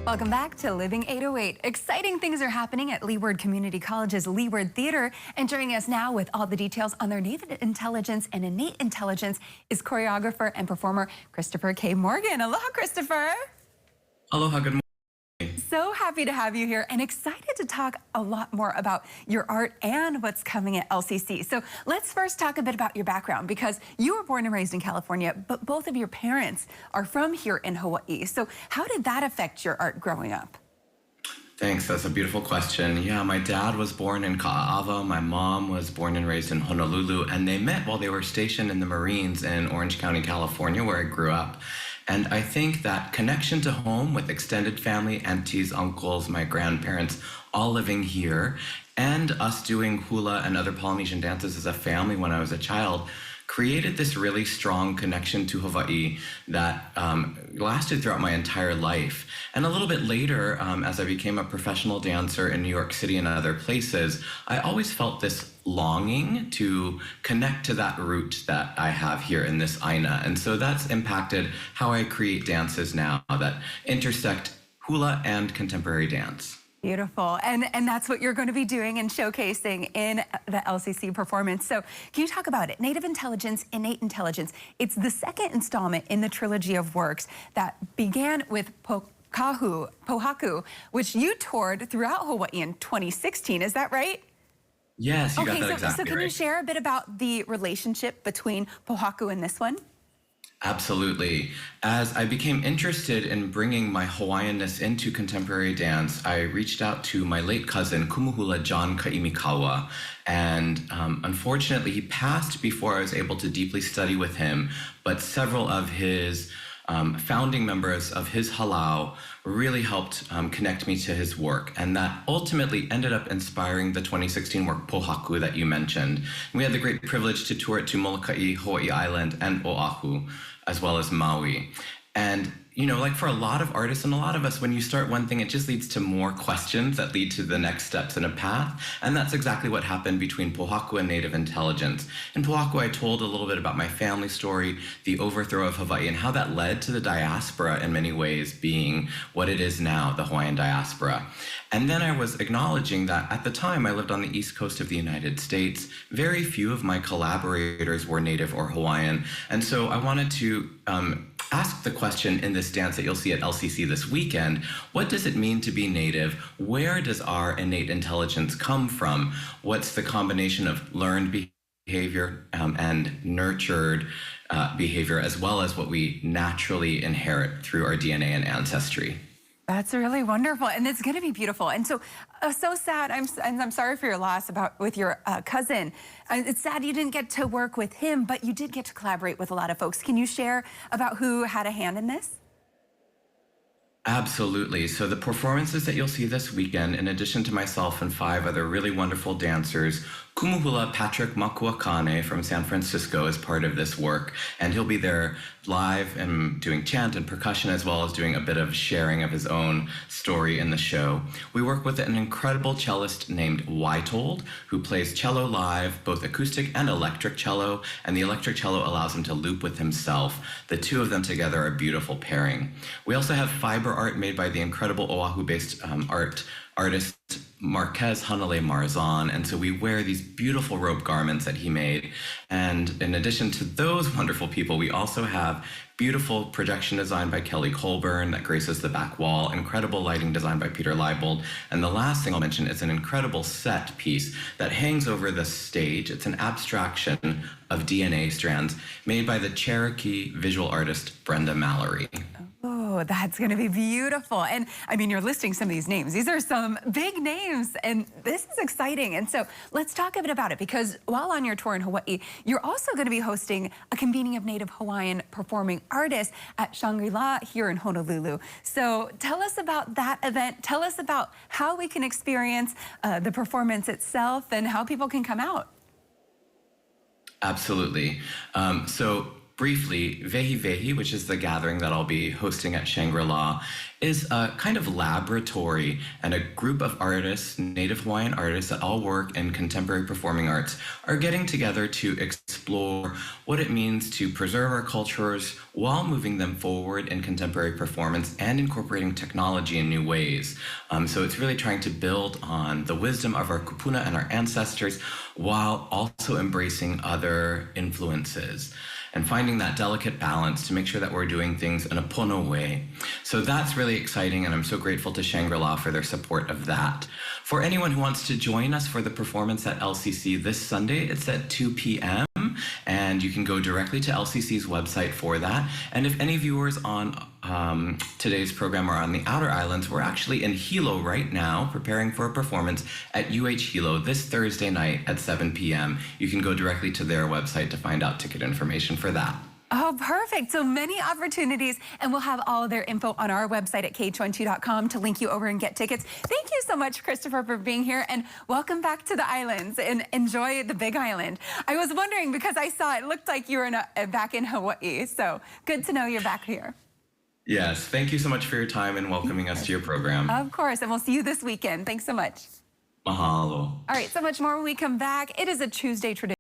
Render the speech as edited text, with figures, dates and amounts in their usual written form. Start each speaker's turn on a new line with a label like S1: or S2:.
S1: Welcome back to Living 808. Exciting things are happening at Leeward Community College's Leeward Theater. And joining us now with all the details on their native intelligence and innate intelligence is choreographer and performer Christopher K. Morgan. Aloha, Christopher.
S2: Aloha, good morning.
S1: So happy to have you here and excited to talk a lot more about your art and what's coming at LCC. So let's first talk a bit about your background, because you were born and raised in California, but both of your parents are from here in Hawaii. So how did that affect your art growing up?
S2: Thanks, that's a beautiful question. Yeah, my dad was born in Ka'ava, my mom was born and raised in Honolulu, and they met while they were stationed in the Marines in Orange County, California, where I grew up. And I think that connection to home with extended family, aunties, uncles, my grandparents, all living here, and us doing hula and other Polynesian dances as a family when I was a child, created this really strong connection to Hawaii that lasted throughout my entire life. And a little bit later, as I became a professional dancer in New York City and other places, I always felt this longing to connect to that root that I have here in this Aina. And so that's impacted how I create dances now that intersect hula and contemporary dance.
S1: Beautiful. And that's what you're going to be doing and showcasing in the LCC performance. So can you talk about it? Native Intelligence, Innate Intelligence. It's the second installment in the trilogy of works that began with Pohaku, which you toured throughout Hawaii in 2016. Is that right?
S2: Yes, you got that exactly
S1: so can
S2: right.
S1: you share a bit about the relationship between Pohaku and this one?
S2: Absolutely. As I became interested in bringing my Hawaiianness into contemporary dance, I reached out to my late cousin, Kumuhula John Kaimikawa, and unfortunately he passed before I was able to deeply study with him, but several of his founding members of his halau really helped connect me to his work, and that ultimately ended up inspiring the 2016 work Pohaku that you mentioned. We had the great privilege to tour it to Molokai, Hawaii Island, and Oahu, as well as Maui. And you know, like for a lot of artists and a lot of us, when you start one thing, it just leads to more questions that lead to the next steps in a path. And that's exactly what happened between Pohaku and Native Intelligence. In Pohaku, I told a little bit about my family story, the overthrow of Hawaii, and how that led to the diaspora in many ways being what it is now, the Hawaiian diaspora. And then I was acknowledging that at the time I lived on the east coast of the United States. Very few of my collaborators were Native or Hawaiian. And so I wanted to ask the question in this dance that you'll see at LCC this weekend: what does it mean to be Native? Where does our innate intelligence come from? What's the combination of learned behavior and nurtured behavior, as well as what we naturally inherit through our DNA and ancestry?
S1: That's really wonderful, and it's going to be beautiful. And so, so sad. I'm sorry for your loss with your cousin. It's sad you didn't get to work with him, but you did get to collaborate with a lot of folks. Can you share about who had a hand in this?
S2: Absolutely. So the performances that you'll see this weekend, in addition to myself and 5 other really wonderful dancers, Kumuhula Patrick Makuakane from San Francisco is part of this work, and he'll be there live and doing chant and percussion, as well as doing a bit of sharing of his own story in the show. We work with an incredible cellist named Wytold, who plays cello live, both acoustic and electric cello, and the electric cello allows him to loop with himself. The two of them together are a beautiful pairing. We also have fiber art made by the incredible Oahu-based artist Marquez Hanale Marzan, and so we wear these beautiful robe garments that he made. And in addition to those wonderful people, we also have beautiful projection design by Kelly Colburn that graces the back wall, incredible lighting design by Peter Leibold, and the last thing I'll mention is an incredible set piece that hangs over the stage. It's an abstraction of DNA strands made by the Cherokee visual artist Brenda Mallory.
S1: Oh, that's going to be beautiful. And I mean, you're listing some of these names. These are some big names, and this is exciting. And so let's talk a bit about it, because while on your tour in Hawaii, you're also going to be hosting a convening of Native Hawaiian performing artists at Shangri-La here in Honolulu. So tell us about that event. Tell us about how we can experience the performance itself and how people can come out.
S2: Absolutely. So briefly, Vehi Vehi, which is the gathering that I'll be hosting at Shangri-La, is a kind of laboratory and a group of artists, Native Hawaiian artists that all work in contemporary performing arts, are getting together to explore what it means to preserve our cultures while moving them forward in contemporary performance and incorporating technology in new ways. So it's really trying to build on the wisdom of our kupuna and our ancestors while also embracing other influences and finding that delicate balance to make sure that we're doing things in a pono way. So that's really exciting, and I'm so grateful to Shangri-La for their support of that. For anyone who wants to join us for the performance at LCC this Sunday, it's at 2 p.m., and you can go directly to LCC's website for that. And if any viewers on today's program are on the Outer Islands, we're actually in Hilo right now preparing for a performance at UH Hilo this Thursday night at 7 p.m. You can go directly to their website to find out ticket information for that.
S1: Oh, perfect. So many opportunities, and we'll have all of their info on our website at k212.com to link you over and get tickets. Thank you so much, Christopher, for being here, and welcome back to the islands, and enjoy the Big Island. I was wondering, because I saw it looked like you were back in Hawaii, so good to know you're back here.
S2: Yes, thank you so much for your time and welcoming us to your program.
S1: Of course, and we'll see you this weekend. Thanks so much.
S2: Mahalo.
S1: All right, so much more when we come back. It is a Tuesday tradition.